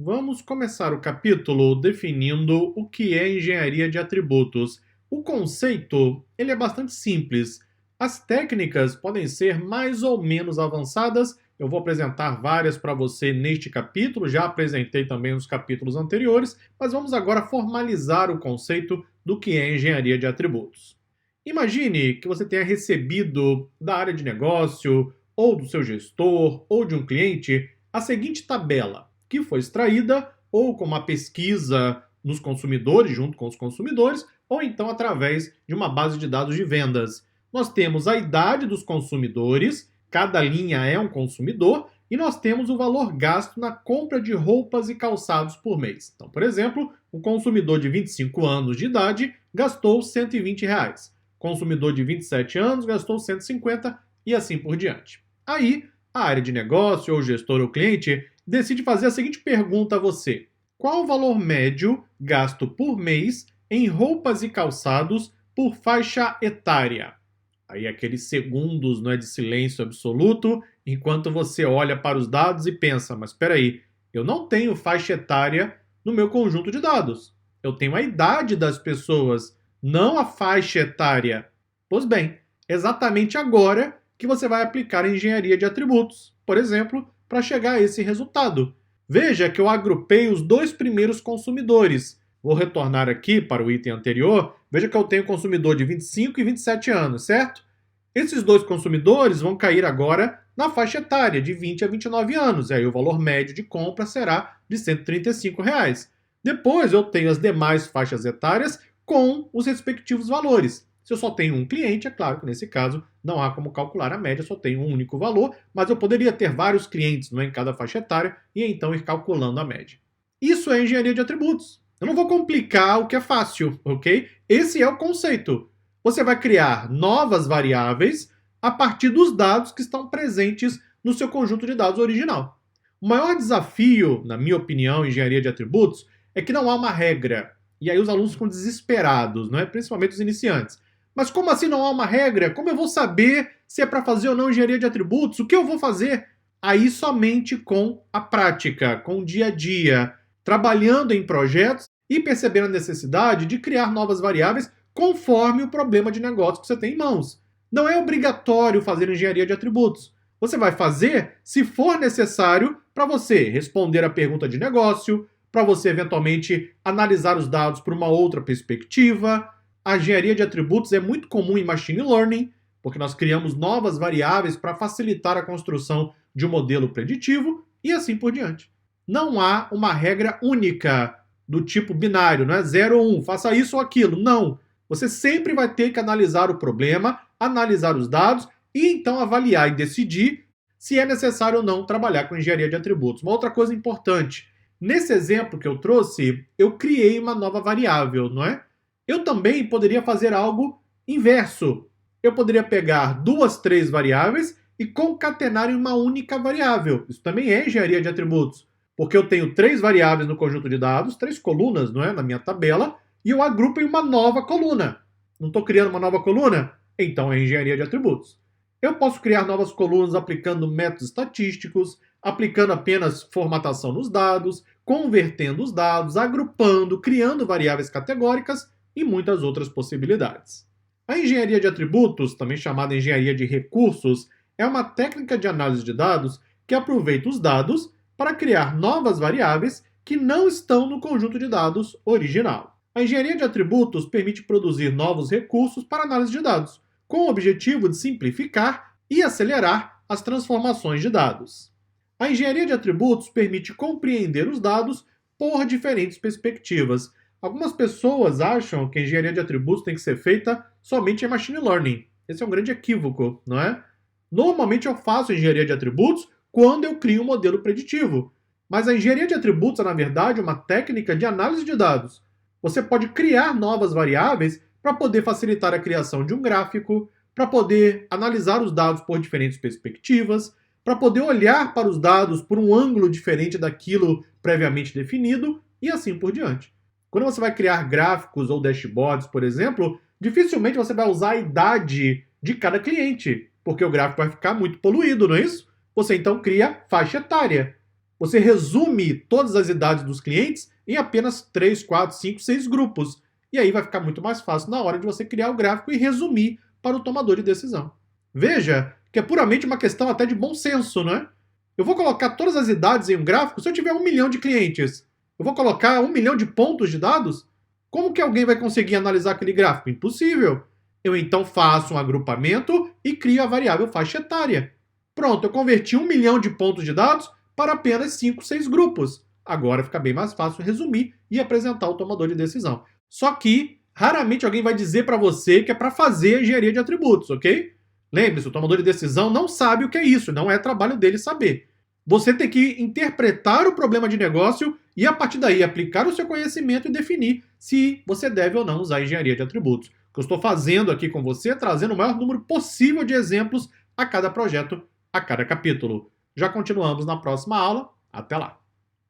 Vamos começar o capítulo definindo o que é engenharia de atributos. O conceito, ele é bastante simples. As técnicas podem ser mais ou menos avançadas. Eu vou apresentar várias para você neste capítulo, já apresentei também nos capítulos anteriores, mas vamos agora formalizar o conceito do que é engenharia de atributos. Imagine que você tenha recebido da área de negócio, ou do seu gestor, ou de um cliente, a seguinte tabela, que foi extraída ou com uma pesquisa nos consumidores, junto com os consumidores, ou então através de uma base de dados de vendas. Nós temos a idade dos consumidores, cada linha é um consumidor, e nós temos o valor gasto na compra de roupas e calçados por mês. Então, por exemplo, um consumidor de 25 anos de idade gastou R$ 120. Consumidor de 27 anos gastou 150 e assim por diante. Aí, a área de negócio, ou gestor ou cliente, decide fazer a seguinte pergunta a você: qual o valor médio gasto por mês em roupas e calçados por faixa etária? Aí aqueles segundos, não é, de silêncio absoluto, enquanto você olha para os dados e pensa, mas espera aí, eu não tenho faixa etária no meu conjunto de dados. Eu tenho a idade das pessoas, não a faixa etária. Pois bem, exatamente agora que você vai aplicar a engenharia de atributos, por exemplo, para chegar a esse resultado. Veja que eu agrupei os dois primeiros consumidores. Vou retornar aqui para o item anterior. Veja que eu tenho consumidor de 25 e 27 anos, certo? Esses dois consumidores vão cair agora na faixa etária de 20 a 29 anos. E aí o valor médio de compra será de R$ 135. Depois eu tenho as demais faixas etárias com os respectivos valores. Se eu só tenho um cliente, é claro que nesse caso não há como calcular a média, só tenho um único valor, mas eu poderia ter vários clientes, não é, em cada faixa etária e então ir calculando a média. Isso é engenharia de atributos. Eu não vou complicar o que é fácil, ok? Esse é o conceito. Você vai criar novas variáveis a partir dos dados que estão presentes no seu conjunto de dados original. O maior desafio, na minha opinião, em engenharia de atributos, é que não há uma regra. E aí os alunos ficam desesperados, não é? Principalmente os iniciantes. Mas como assim não há uma regra? Como eu vou saber se é para fazer ou não engenharia de atributos? O que eu vou fazer? Aí somente com a prática, com o dia a dia, trabalhando em projetos e percebendo a necessidade de criar novas variáveis conforme o problema de negócio que você tem em mãos. Não é obrigatório fazer engenharia de atributos. Você vai fazer se for necessário para você responder a pergunta de negócio, para você eventualmente analisar os dados por uma outra perspectiva. A engenharia de atributos é muito comum em machine learning, porque nós criamos novas variáveis para facilitar a construção de um modelo preditivo e assim por diante. Não há uma regra única do tipo binário, não é 0 ou 1, faça isso ou aquilo. Não. Você sempre vai ter que analisar o problema, analisar os dados e então avaliar e decidir se é necessário ou não trabalhar com engenharia de atributos. Uma outra coisa importante, nesse exemplo que eu trouxe, eu criei uma nova variável, não é? Eu também poderia fazer algo inverso. Eu poderia pegar duas, três variáveis e concatenar em uma única variável. Isso também é engenharia de atributos, porque eu tenho três variáveis no conjunto de dados, três colunas, não é, na minha tabela, e eu agrupo em uma nova coluna. Não estou criando uma nova coluna? Então é engenharia de atributos. Eu posso criar novas colunas aplicando métodos estatísticos, aplicando apenas formatação nos dados, convertendo os dados, agrupando, criando variáveis categóricas e muitas outras possibilidades. A engenharia de atributos, também chamada engenharia de recursos, é uma técnica de análise de dados que aproveita os dados para criar novas variáveis que não estão no conjunto de dados original. A engenharia de atributos permite produzir novos recursos para análise de dados, com o objetivo de simplificar e acelerar as transformações de dados. A engenharia de atributos permite compreender os dados por diferentes perspectivas. Algumas pessoas acham que a engenharia de atributos tem que ser feita somente em machine learning. Esse é um grande equívoco, não é? Normalmente eu faço engenharia de atributos quando eu crio um modelo preditivo. Mas a engenharia de atributos é, na verdade, uma técnica de análise de dados. Você pode criar novas variáveis para poder facilitar a criação de um gráfico, para poder analisar os dados por diferentes perspectivas, para poder olhar para os dados por um ângulo diferente daquilo previamente definido e assim por diante. Quando você vai criar gráficos ou dashboards, por exemplo, dificilmente você vai usar a idade de cada cliente, porque o gráfico vai ficar muito poluído, não é isso? Você então cria faixa etária. Você resume todas as idades dos clientes em apenas 3, 4, 5, 6 grupos. E aí vai ficar muito mais fácil na hora de você criar o gráfico e resumir para o tomador de decisão. Veja que é puramente uma questão até de bom senso, não é? Eu vou colocar todas as idades em um gráfico se eu tiver 1 milhão de clientes. Eu vou colocar 1 milhão de pontos de dados? Como que alguém vai conseguir analisar aquele gráfico? Impossível. Eu então faço um agrupamento e crio a variável faixa etária. Pronto, eu converti 1 milhão de pontos de dados para apenas 5, 6 grupos. Agora fica bem mais fácil resumir e apresentar o tomador de decisão. Só que raramente alguém vai dizer para você que é para fazer a engenharia de atributos, ok? Lembre-se, o tomador de decisão não sabe o que é isso, não é trabalho dele saber. Você tem que interpretar o problema de negócio e, a partir daí, aplicar o seu conhecimento e definir se você deve ou não usar engenharia de atributos. O que eu estou fazendo aqui com você é trazendo o maior número possível de exemplos a cada projeto, a cada capítulo. Já continuamos na próxima aula. Até lá!